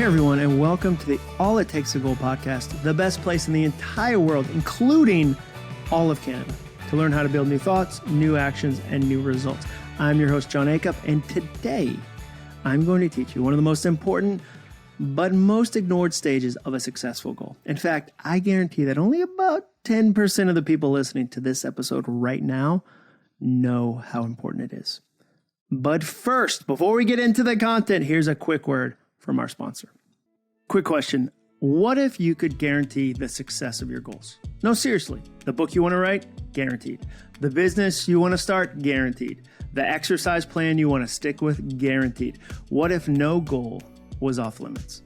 everyone, and welcome to the All It Takes to Goal podcast, the best place in the entire world, including all of Canada, to learn how to build new thoughts, new actions, and new results. I'm your host, John Acuff, and today I'm going to teach you one of the most important but most ignored stages of a successful goal. In fact, I guarantee that only about 10% of the people listening to this episode right now know how important it is. But first, before we get into the content, here's a quick word from our sponsor. Quick question. What if you could guarantee the success of your goals? No, seriously. The book you want to write? Guaranteed. The business you want to start? Guaranteed. The exercise plan you want to stick with? Guaranteed. What if no goal was off limits?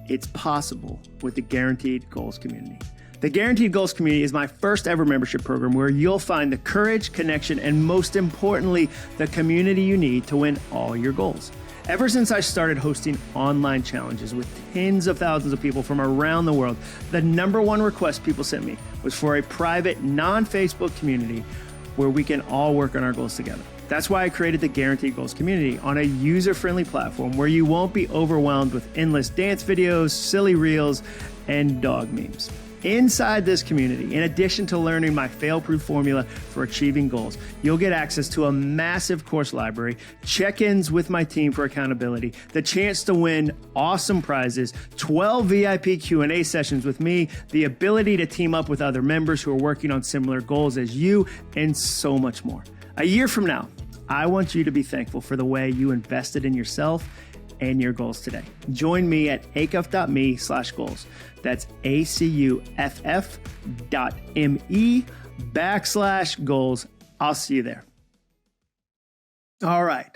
It's possible with the Guaranteed Goals community. The Guaranteed Goals community is my first ever membership program where you'll find the courage, connection, and most importantly, the community you need to win all your goals. Ever since I started hosting online challenges with tens of thousands of people from around the world, the number one request people sent me was for a private, non-Facebook community where we can all work on our goals together. That's why I created the Guaranteed Goals community on a user-friendly platform where you won't be overwhelmed with endless dance videos, silly reels, and dog memes. Inside this community, in addition to learning my fail-proof formula for achieving goals, you'll get access to a massive course library, check-ins with my team for accountability, the chance to win awesome prizes, 12 VIP Q&A sessions with me, the ability to team up with other members who are working on similar goals as you, and so much more. A year from now, I want you to be thankful for the way you invested in yourself and your goals today. Join me at acuff.me/goals. That's acuff.me/goals. I'll see you there. All right.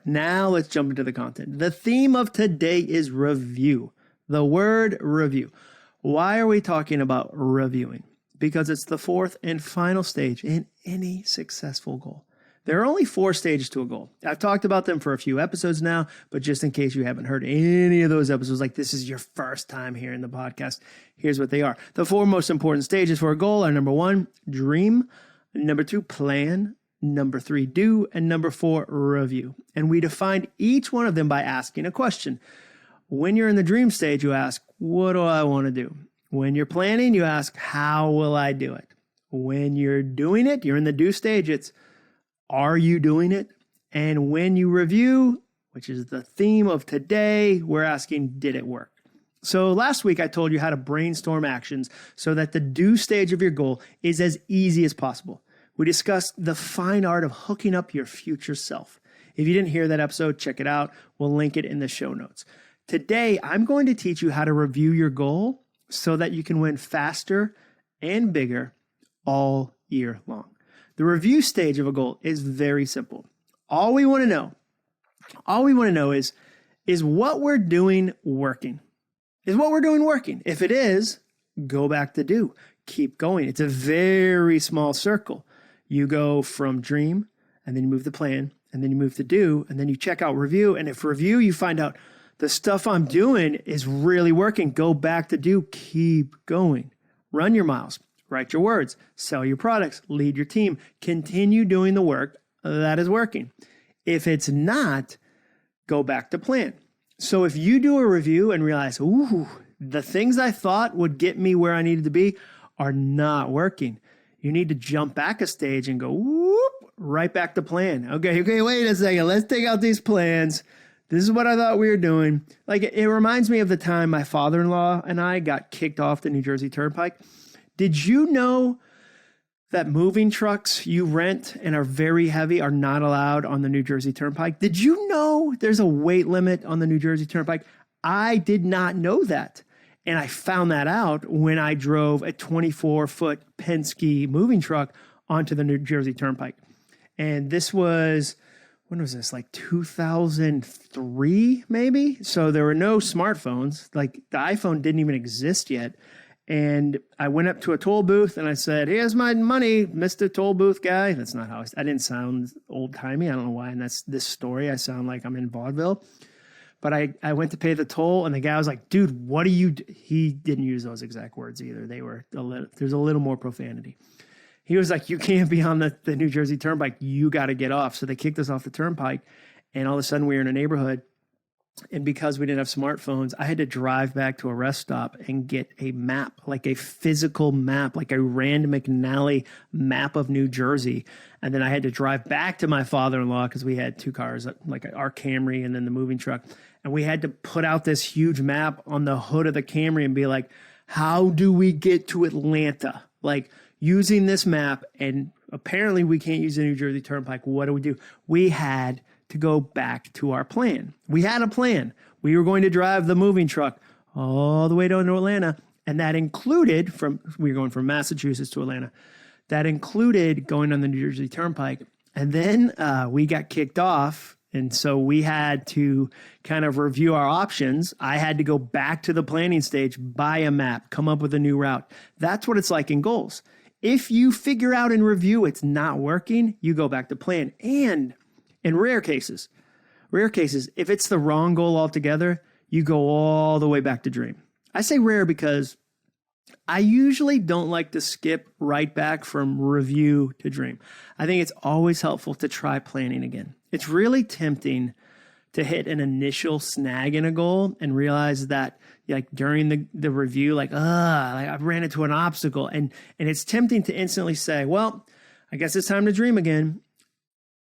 Now let's jump into the content. The theme of today is review. The word review. Why are we talking about reviewing? Because it's the fourth and final stage in any successful goal. There are only 4 stages to a goal. I've talked about them for a few episodes now, but just in case you haven't heard any of those episodes, like this is your first time hearing the podcast, here's what they are. The 4 most important stages for a goal are: number 1, dream; number 2, plan; number 3, do; and number 4, review. And we define each one of them by asking a question. When you're in the dream stage, you ask, what do I want to do? When you're planning, you ask, how will I do it? When you're doing it, you're in the do stage, it's, are you doing it? And when you review, which is the theme of today, we're asking, did it work? So last week I told you how to brainstorm actions so that the do stage of your goal is as easy as possible. We discussed the fine art of hooking up your future self. If you didn't hear that episode, check it out. We'll link it in the show notes. Today, I'm going to teach you how to review your goal so that you can win faster and bigger all year long. The review stage of a goal is very simple. All we want to know is what we're doing working? Is what we're doing working? If it is, go back to do. Keep going. It's a very small circle. You go from dream, and then you move to plan, and then you move to do, and then you check out review. And if review, you find out the stuff I'm doing is really working, go back to do. Keep going. Run your miles. Write your words, sell your products, lead your team, continue doing the work that is working. If it's not, go back to plan. So if you do a review and realize, the things I thought would get me where I needed to be are not working, you need to jump back a stage and go, right back to plan. Okay, wait a second. Let's take out these plans. This is what I thought we were doing. Like, it reminds me of the time my father-in-law and I got kicked off the New Jersey Turnpike. Did you know that moving trucks you rent and are very heavy are not allowed on the New Jersey Turnpike? Did you know there's a weight limit on the New Jersey Turnpike? I did not know that. And I found that out when I drove a 24-foot Penske moving truck onto the New Jersey Turnpike. And this was, when was this? Like 2003, maybe? So there were no smartphones. Like the iPhone didn't even exist yet. And I went up to a toll booth and I said, here's my money, Mr. Toll Booth guy. That's not how I didn't sound old timey. I don't know why. And that's this story. I sound like I'm in vaudeville. But I went to pay the toll and the guy was like, dude, what do you do? He didn't use those exact words either. There's a little more profanity. He was like, you can't be on the New Jersey Turnpike. You got to get off. So they kicked us off the turnpike. And all of a sudden we were in a neighborhood And because we didn't have smartphones, I had to drive back to a rest stop and get a map, like a physical map, like a Rand McNally map of New Jersey. And then I had to drive back to my father-in-law because we had two cars, like our Camry and then the moving truck. And we had to put out this huge map on the hood of the Camry and be like, how do we get to Atlanta? Like using this map. And apparently we can't use the New Jersey Turnpike. What do? We had to go back to our plan. We had a plan. We were going to drive the moving truck all the way down to Atlanta. And that included we were going from Massachusetts to Atlanta. That included going on the New Jersey Turnpike. And then we got kicked off. And so we had to kind of review our options. I had to go back to the planning stage, buy a map, come up with a new route. That's what it's like in goals. If you figure out in review it's not working, you go back to plan. And in rare cases, if it's the wrong goal altogether, you go all the way back to dream. I say rare because I usually don't like to skip right back from review to dream. I think it's always helpful to try planning again. It's really tempting to hit an initial snag in a goal and realize that like during the review, like I ran into an obstacle. And it's tempting to instantly say, well, I guess it's time to dream again.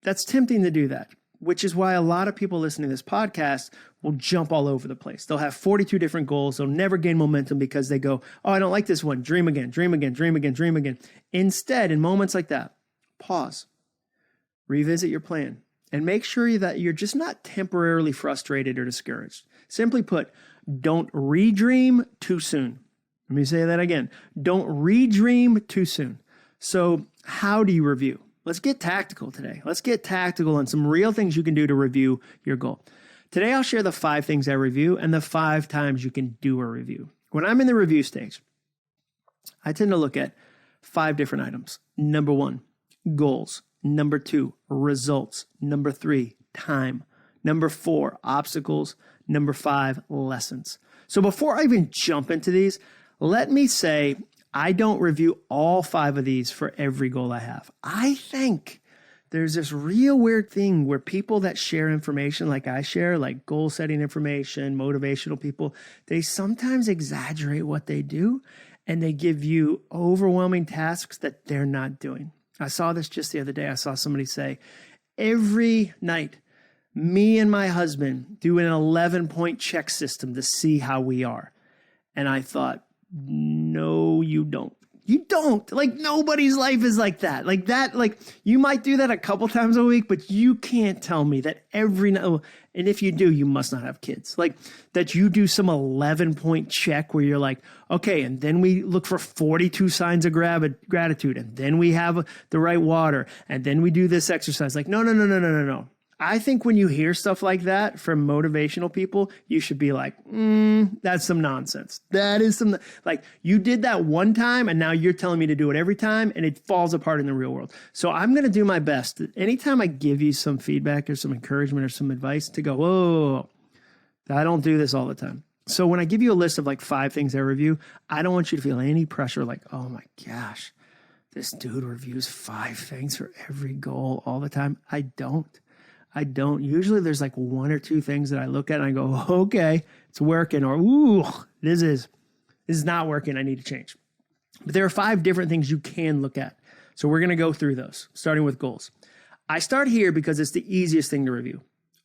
That's tempting to do that, which is why a lot of people listening to this podcast will jump all over the place. They'll have 42 different goals. They'll never gain momentum because they go, oh, I don't like this one. Dream again, dream again, dream again, dream again. Instead, in moments like that, pause, revisit your plan, and make sure that you're just not temporarily frustrated or discouraged. Simply put, don't redream too soon. Let me say that again. Don't redream too soon. So how do you review? Let's get tactical today. Let's get tactical on some real things you can do to review your goal. Today, I'll share the 5 things I review and the 5 times you can do a review. When I'm in the review stage, I tend to look at 5 different items. Number 1, goals. Number 2, results. Number 3, time. Number 4, obstacles. Number 5, lessons. So before I even jump into these, let me say I don't review all 5 of these for every goal I have. I think there's this real weird thing where people that share information like I share, like goal setting information, motivational people, they sometimes exaggerate what they do and they give you overwhelming tasks that they're not doing. I saw this just the other day. I saw somebody say, every night, me and my husband do an 11-point check system to see how we are. And I thought, no, you don't. You don't. Like, nobody's life is like that. Like that, like, you might do that a couple times a week, but you can't tell me that every night, and if you do, you must not have kids. Like, that you do some 11-point check where you're like, okay, and then we look for 42 signs of gratitude, and then we have the right water, and then we do this exercise. Like, no. I think when you hear stuff like that from motivational people, you should be like, that's some nonsense. That is some, like, you did that one time and now you're telling me to do it every time and it falls apart in the real world. So I'm going to do my best. Anytime I give you some feedback or some encouragement or some advice to go, whoa, I don't do this all the time. So when I give you a list of like 5 things I review, I don't want you to feel any pressure like, oh my gosh, this dude reviews 5 things for every goal all the time. I don't. Usually there's like 1 or 2 things that I look at and I go, okay, it's working, or ooh, this is not working. I need to change. But there are 5 different things you can look at. So we're going to go through those, starting with goals. I start here because it's the easiest thing to review.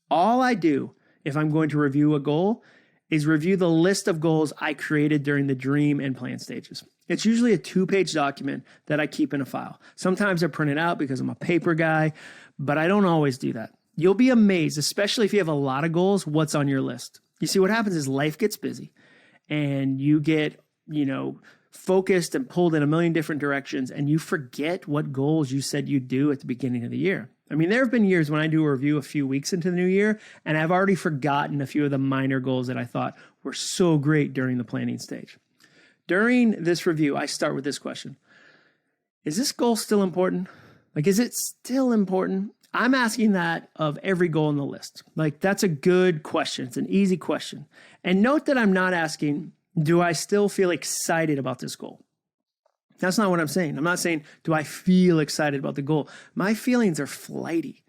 All I do if I'm going to review a goal is review the list of goals I created during the dream and plan stages. It's usually a 2-page document that I keep in a file. Sometimes I print it out because I'm a paper guy, but I don't always do that. You'll be amazed, especially if you have a lot of goals, what's on your list. You see, what happens is life gets busy and you get, focused and pulled in a million different directions and you forget what goals you said you'd do at the beginning of the year. I mean, there have been years when I do a review a few weeks into the new year and I've already forgotten a few of the minor goals that I thought were so great during the planning stage. During this review, I start with this question. Is this goal still important? Like, is it still important? I'm asking that of every goal on the list. Like, that's a good question. It's an easy question. And note that I'm not asking, do I still feel excited about this goal? That's not what I'm saying. I'm not saying, do I feel excited about the goal? My feelings are flighty.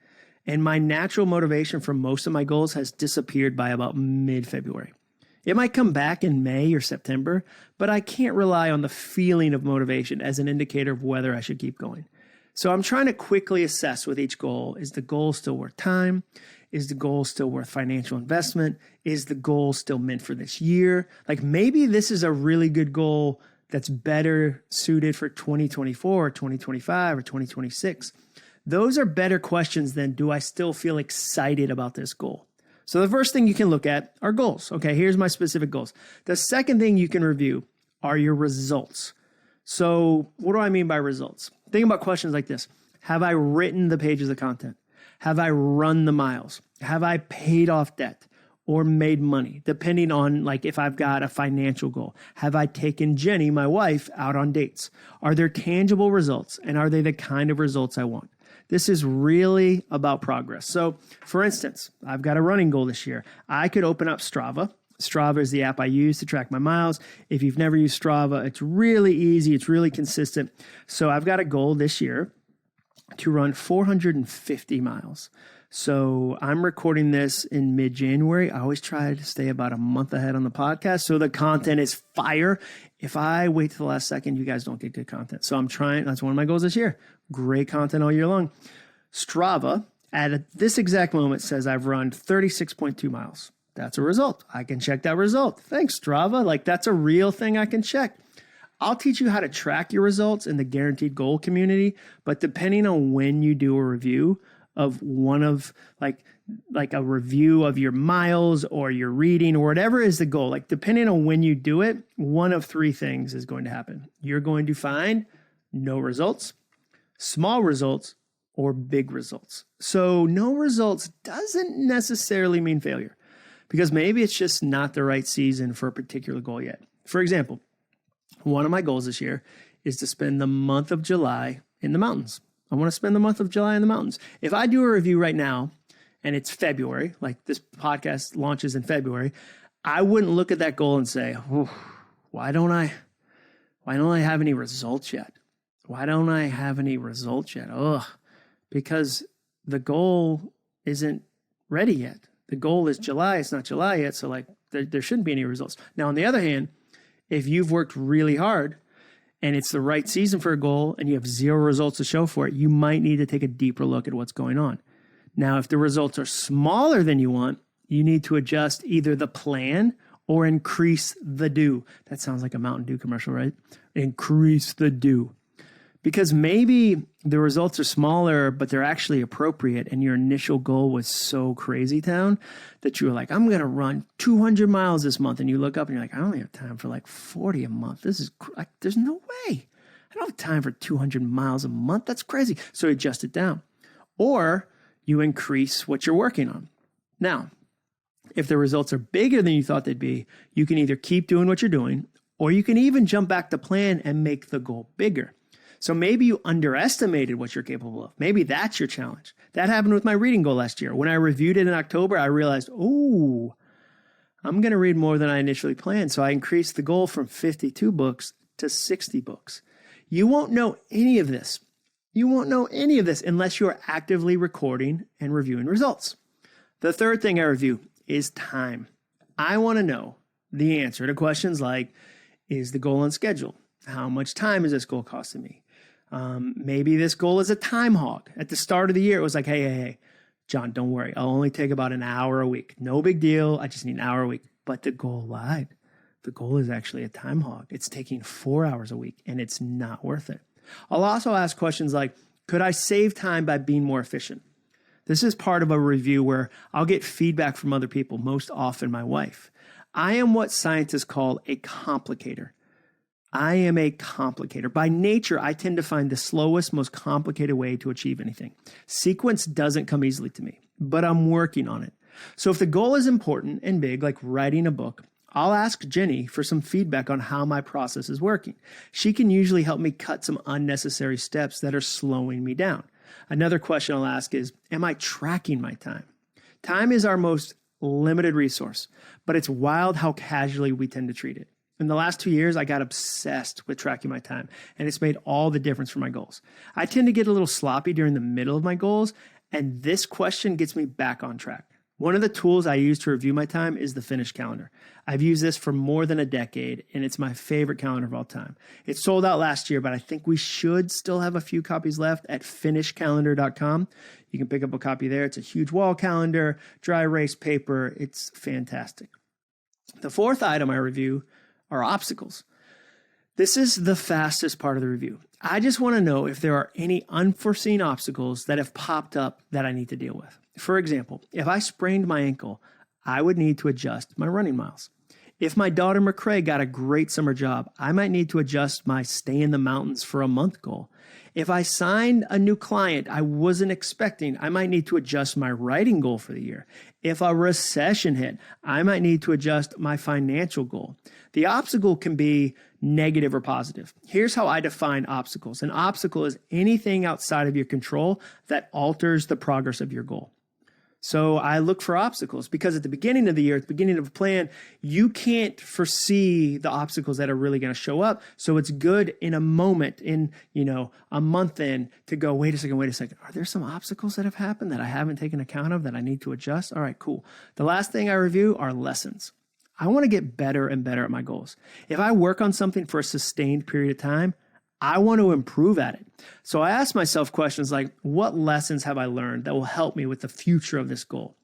And my natural motivation for most of my goals has disappeared by about mid-February. It might come back in May or September, but I can't rely on the feeling of motivation as an indicator of whether I should keep going. So I'm trying to quickly assess with each goal, is the goal still worth time? Is the goal still worth financial investment? Is the goal still meant for this year? Like maybe this is a really good goal that's better suited for 2024 or 2025 or 2026. Those are better questions than, do I still feel excited about this goal? So the first thing you can look at are goals. Okay, here's my specific goals. The second thing you can review are your results. So what do I mean by results? Think about questions like this. Have I written the pages of content? Have I run the miles? Have I paid off debt or made money? Depending on like if I've got a financial goal. Have I taken Jenny, my wife, out on dates? Are there tangible results, and are they the kind of results I want? This is really about progress. So for instance, I've got a running goal this year. I could open up Strava. Strava is the app I use to track my miles. If you've never used Strava, it's really easy. It's really consistent. So I've got a goal this year to run 450 miles. So I'm recording this in mid-January. I always try to stay about a month ahead on the podcast, so the content is fire. If I wait to the last second, you guys don't get good content. So I'm trying. That's one of my goals this year. Great content all year long. Strava, at this exact moment, says I've run 36.2 miles. That's a result. I can check that result. Thanks, Strava. Like that's a real thing I can check. I'll teach you how to track your results in the Guaranteed Goal community, but depending on when you do a review of one of like a review of your miles or your reading or whatever is the goal, like depending on when you do it, one of three things is going to happen. You're going to find no results, small results, or big results. So no results doesn't necessarily mean failure, because maybe it's just not the right season for a particular goal yet. For example, one of my goals this year is to spend the month of July in the mountains. I want to spend the month of July in the mountains. If I do a review right now and it's February, like this podcast launches in February, I wouldn't look at that goal and say, why don't I have any results yet? Why don't I have any results yet? Because the goal isn't ready yet. The goal is July. It's not July yet. So like there shouldn't be any results. Now, on the other hand, if you've worked really hard and it's the right season for a goal and you have zero results to show for it, you might need to take a deeper look at what's going on. Now, if the results are smaller than you want, you need to adjust either the plan or increase the do. That sounds like a Mountain Dew commercial, right? Increase the do. Because maybe the results are smaller, but they're actually appropriate, and your initial goal was so crazy town that you were like, I'm going to run 200 miles this month. And you look up and you're like, I only have time for like 40 a month. There's no way. I don't have time for 200 miles a month. That's crazy. So you adjust it down. Or you increase what you're working on. Now, if the results are bigger than you thought they'd be, you can either keep doing what you're doing, or you can even jump back to plan and make the goal bigger. So maybe you underestimated what you're capable of. Maybe that's your challenge. That happened with my reading goal last year. When I reviewed it in October, I realized, I'm going to read more than I initially planned. So I increased the goal from 52 books to 60 books. You won't know any of this. You won't know any of this unless you're actively recording and reviewing results. The third thing I review is time. I want to know the answer to questions like, is the goal on schedule? How much time is this goal costing me? Maybe this goal is a time hog. At the start of the year, it was like, hey, John, don't worry. I'll only take about an hour a week. No big deal. I just need an hour a week. But the goal lied. The goal is actually a time hog. It's taking 4 hours a week, and it's not worth it. I'll also ask questions like, could I save time by being more efficient? This is part of a review where I'll get feedback from other people, most often my wife. I am what scientists call a complicator. I am a complicator. By nature, I tend to find the slowest, most complicated way to achieve anything. Sequence doesn't come easily to me, but I'm working on it. So if the goal is important and big, like writing a book, I'll ask Jenny for some feedback on how my process is working. She can usually help me cut some unnecessary steps that are slowing me down. Another question I'll ask is, am I tracking my time? Time is our most limited resource, but it's wild how casually we tend to treat it. In the last 2 years, I got obsessed with tracking my time, and it's made all the difference for my goals. I tend to get a little sloppy during the middle of my goals, And this question gets me back on track. One of the tools I use to review my time is the Finish calendar. I've used this for more than a decade, and it's my favorite calendar of all time. It sold out last year, but I think we should still have a few copies left at finishcalendar.com. You can pick up a copy there. It's a huge wall calendar, dry erase paper. It's fantastic. The fourth item I review are obstacles. This is the fastest part of the review. I just want to know if there are any unforeseen obstacles that have popped up that I need to deal with. For example, if I sprained my ankle, I would need to adjust my running miles. If my daughter McCrae got a great summer job, I might need to adjust my stay in the mountains for a month goal. If I signed a new client I wasn't expecting, I might need to adjust my writing goal for the year. If a recession hit, I might need to adjust my financial goal. The obstacle can be negative or positive. Here's how I define obstacles. An obstacle is anything outside of your control that alters the progress of your goal. So I look for obstacles because at the beginning of the year, at the beginning of a plan, you can't foresee the obstacles that are really going to show up. So it's good in a moment, in, a month in, to go, wait a second. Are there some obstacles that have happened that I haven't taken account of that I need to adjust? All right, cool. The last thing I review are lessons. I want to get better and better at my goals. If I work on something for a sustained period of time, I want to improve at it. So I ask myself questions like, what lessons have I learned that will help me with the future of this goal?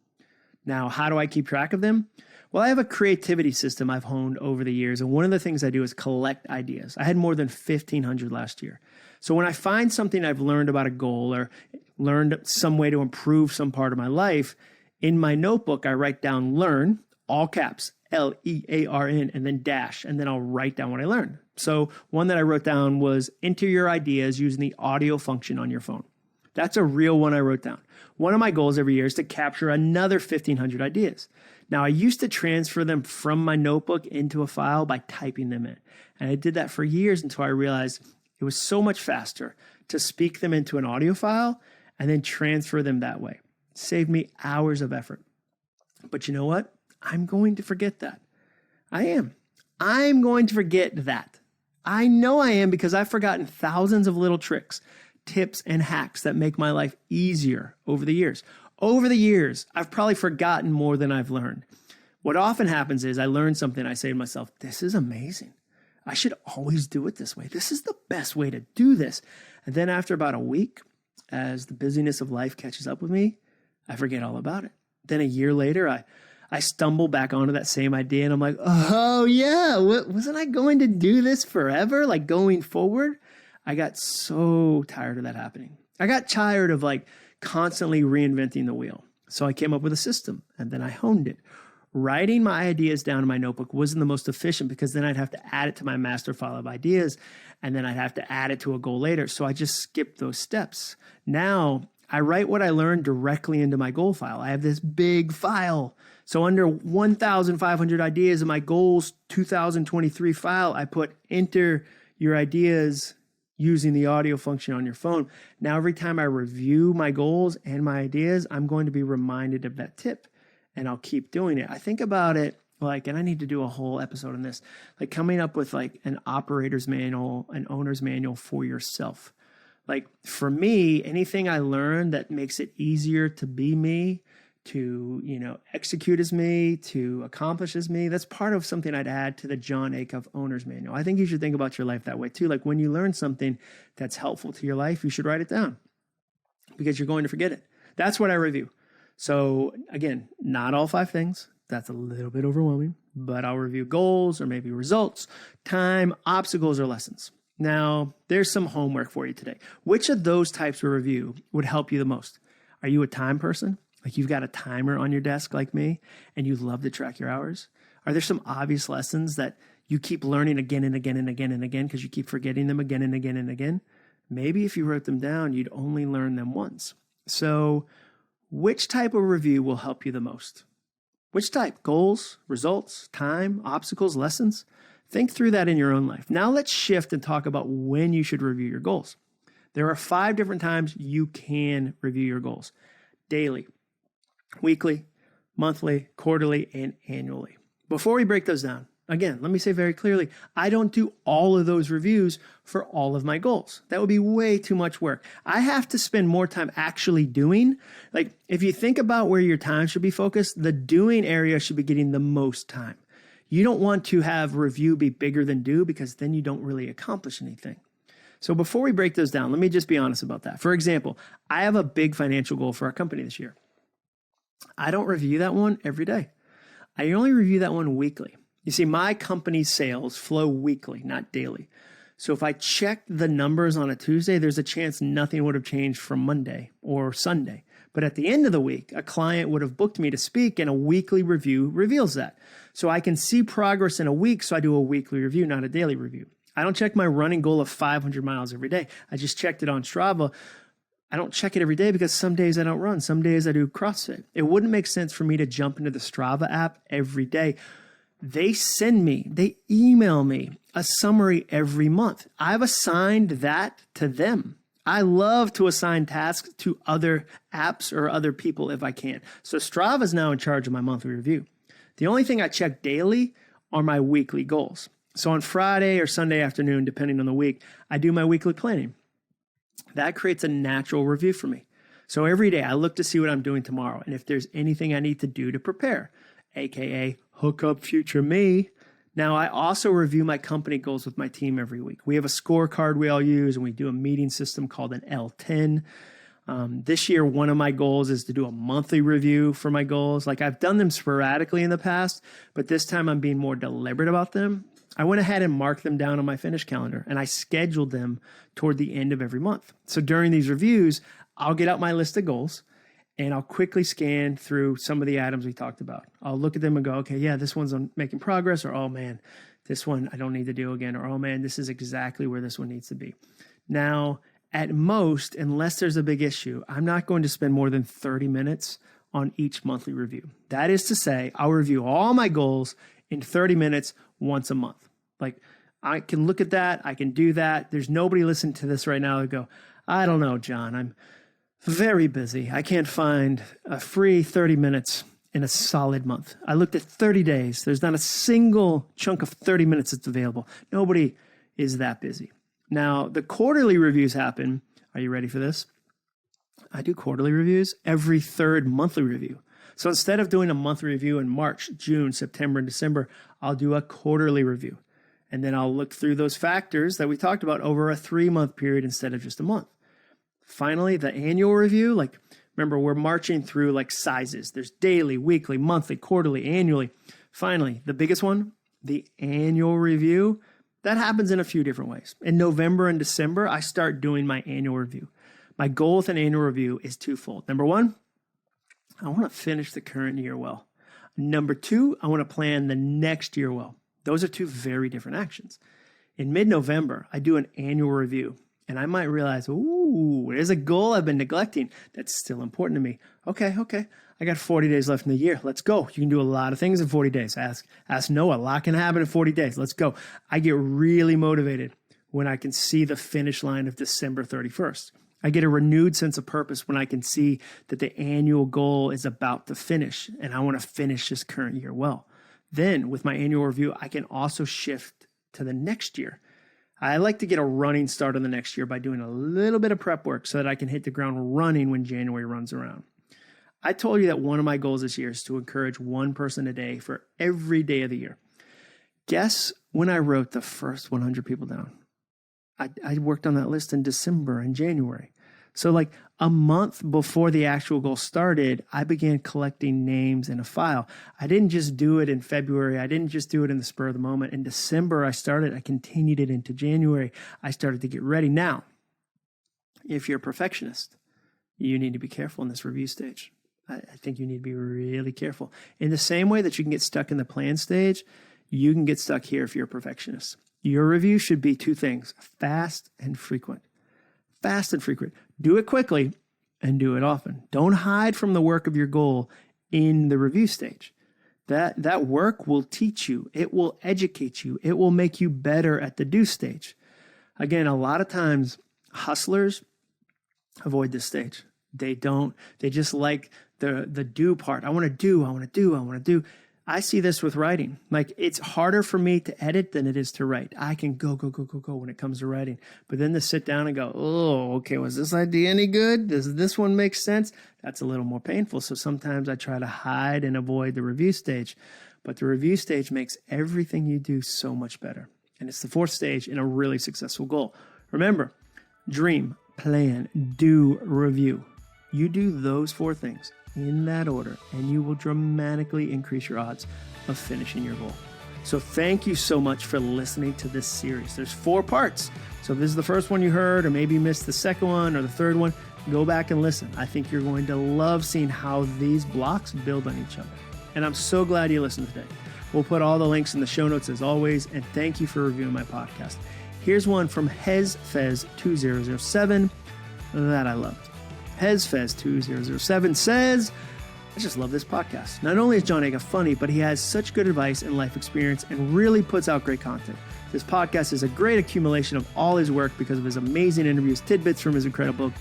Now, how do I keep track of them? Well, I have a creativity system I've honed over the years. And one of the things I do is collect ideas. I had more than 1,500 last year. So when I find something I've learned about a goal or learned some way to improve some part of my life, in my notebook, I write down learn, all caps, LEARN, and then dash, and then I'll write down what I learned. So one that I wrote down was enter your ideas using the audio function on your phone. That's a real one I wrote down. One of my goals every year is to capture another 1,500 ideas. Now, I used to transfer them from my notebook into a file by typing them in. And I did that for years until I realized it was so much faster to speak them into an audio file and then transfer them that way. It saved me hours of effort. But you know what? I'm going to forget that. I'm going to forget that. I know I am because I've forgotten thousands of little tricks, tips, and hacks that make my life easier over the years. Over the years, I've probably forgotten more than I've learned. What often happens is I learn something, I say to myself, this is amazing. I should always do it this way. This is the best way to do this. And then after about a week, as the busyness of life catches up with me, I forget all about it. Then a year later, I stumble back onto that same idea and I'm like, oh yeah, wasn't I going to do this forever? Like going forward? I got so tired of that happening. I got tired of constantly reinventing the wheel. So I came up with a system and then I honed it. Writing my ideas down in my notebook wasn't the most efficient because then I'd have to add it to my master file of ideas and then I'd have to add it to a goal later. So I just skipped those steps. Now I write what I learned directly into my goal file. I have this big file. So under 1,500 ideas in my goals 2023 file, I put enter your ideas using the audio function on your phone. Now, every time I review my goals and my ideas, I'm going to be reminded of that tip and I'll keep doing it. I think about it and I need to do a whole episode on this, coming up with an operator's manual, an owner's manual for yourself. For me, anything I learn that makes it easier to be me, to, execute as me, to accomplish as me, that's part of something I'd add to the John Acuff Owner's Manual. I think you should think about your life that way too. When you learn something that's helpful to your life, you should write it down because you're going to forget it. That's what I review. So again, not all 5 things. That's a little bit overwhelming, but I'll review goals or maybe results, time, obstacles, or lessons. Now, there's some homework for you today. Which of those types of review would help you the most? Are you a time person? You've got a timer on your desk like me, and you love to track your hours? Are there some obvious lessons that you keep learning again and again and again and again because you keep forgetting them again and again and again? Maybe if you wrote them down, you'd only learn them once. So which type of review will help you the most? Which type? Goals, results, time, obstacles, lessons? Think through that in your own life. Now let's shift and talk about when you should review your goals. There are 5 different times you can review your goals: daily, weekly, monthly, quarterly, and annually. Before we break those down, Again, let me say very clearly, I don't do all of those reviews for all of my goals. That would be way too much work. I have to spend more time actually doing. Like, if you think about where your time should be focused, the doing area should be getting the most time. You don't want to have review be bigger than do, because then you don't really accomplish anything. So before we break those down, let me just be honest about that. For example, I have a big financial goal for our company this year. I don't review that one every day. I only review that one weekly. You see, my company's sales flow weekly, not daily. So if I checked the numbers on a Tuesday, there's a chance nothing would have changed from Monday or Sunday. But at the end of the week, a client would have booked me to speak, and a weekly review reveals that. So I can see progress in a week, so I do a weekly review, not a daily review. I don't check my running goal of 500 miles every day. I just checked it on Strava. I don't check it every day because some days I don't run. Some days I do CrossFit. It wouldn't make sense for me to jump into the Strava app every day. They email me a summary every month. I've assigned that to them. I love to assign tasks to other apps or other people if I can. So Strava is now in charge of my monthly review. The only thing I check daily are my weekly goals. So on Friday or Sunday afternoon, depending on the week, I do my weekly planning. That creates a natural review for me. So every day I look to see what I'm doing tomorrow and if there's anything I need to do to prepare, aka hook up future me. Now, I also review my company goals with my team every week. We have a scorecard we all use, and we do a meeting system called an L10. This year, one of my goals is to do a monthly review for my goals. Like, I've done them sporadically in the past, but this time I'm being more deliberate about them. I went ahead and marked them down on my finish calendar, and I scheduled them toward the end of every month. So during these reviews, I'll get out my list of goals, and I'll quickly scan through some of the items we talked about. I'll look at them and go, okay, yeah, this one's on making progress, or oh man, this one I don't need to do again, or oh man, this is exactly where this one needs to be. Now, at most, unless there's a big issue, I'm not going to spend more than 30 minutes on each monthly review. That is to say, I'll review all my goals in 30 minutes once a month. Like, I can look at that, I can do that. There's nobody listening to this right now that go, I don't know, John, I'm very busy. I can't find a free 30 minutes in a solid month. I looked at 30 days. There's not a single chunk of 30 minutes that's available. Nobody is that busy. Now, the quarterly reviews happen. Are you ready for this? I do quarterly reviews every third monthly review. So instead of doing a monthly review in March, June, September, and December, I'll do a quarterly review. And then I'll look through those factors that we talked about over a 3-month period instead of just a month. Finally, the annual review, like, remember, we're marching through like sizes. There's daily, weekly, monthly, quarterly, annually. Finally, the biggest one, the annual review, that happens in a few different ways. In November and December, I start doing my annual review. My goal with an annual review is twofold. Number one, I want to finish the current year well. Number two, I want to plan the next year well. Those are two very different actions. In mid-November, I do an annual review. And I might realize, ooh, there's a goal I've been neglecting that's still important to me. Okay. I got 40 days left in the year. Let's go. You can do a lot of things in 40 days. Ask Noah. A lot can happen in 40 days. Let's go. I get really motivated when I can see the finish line of December 31st. I get a renewed sense of purpose when I can see that the annual goal is about to finish, and I want to finish this current year well. Then, with my annual review, I can also shift to the next year. I like to get a running start on the next year by doing a little bit of prep work so that I can hit the ground running when January runs around. I told you that one of my goals this year is to encourage one person a day for every day of the year. Guess when I wrote the first 100 people down? I worked on that list in December and January. So like a month before the actual goal started, I began collecting names in a file. I didn't just do it in February. I didn't just do it in the spur of the moment. In December, I continued it into January. I started to get ready. Now, if you're a perfectionist, you need to be careful in this review stage. I think you need to be really careful. In the same way that you can get stuck in the plan stage, you can get stuck here if you're a perfectionist. Your review should be two things: fast and frequent. Fast and frequent. Do it quickly and do it often. Don't hide from the work of your goal in the review stage. That work will teach you. It will educate you. It will make you better at the do stage. Again, a lot of times hustlers avoid this stage. They just like the do part. I want to do. I see this with writing. Like, it's harder for me to edit than it is to write. I can go when it comes to writing. But then to sit down and go, oh, okay, was this idea any good? Does this one make sense? That's a little more painful. So sometimes I try to hide and avoid the review stage. But the review stage makes everything you do so much better. And it's the fourth stage in a really successful goal. Remember, dream, plan, do, review. You do those four things in that order, and you will dramatically increase your odds of finishing your goal. So thank you so much for listening to this series. There's 4 parts. So if this is the first one you heard, or maybe you missed the second one or the third one, go back and listen. I think you're going to love seeing how these blocks build on each other. And I'm so glad you listened today. We'll put all the links in the show notes as always, and thank you for reviewing my podcast. Here's one from HezFez2007 that I loved. HezFez2007 says, I just love this podcast. Not only is Jon Acuff funny, but he has such good advice and life experience and really puts out great content. This podcast is a great accumulation of all his work because of his amazing interviews, tidbits from his incredible.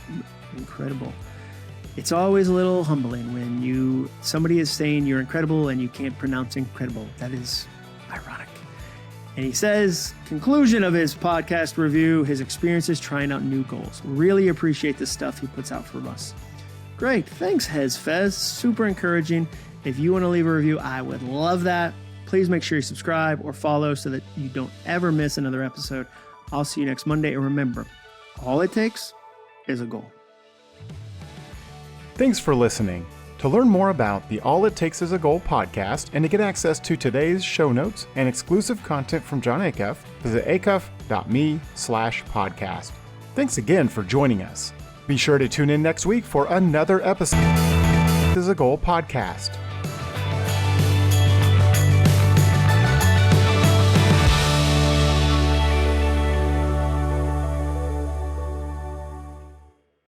It's always a little humbling when somebody is saying you're incredible and you can't pronounce incredible. That is ironic. And he says, conclusion of his podcast review, his experiences trying out new goals. Really appreciate the stuff he puts out for us. Great. Thanks, HezFez. Super encouraging. If you want to leave a review, I would love that. Please make sure you subscribe or follow so that you don't ever miss another episode. I'll see you next Monday. And remember, all it takes is a goal. Thanks for listening. To learn more about the All It Takes Is a Goal podcast and to get access to today's show notes and exclusive content from Jon Acuff, visit acuff.me/podcast. Thanks again for joining us. Be sure to tune in next week for another episode of the Is a Goal podcast.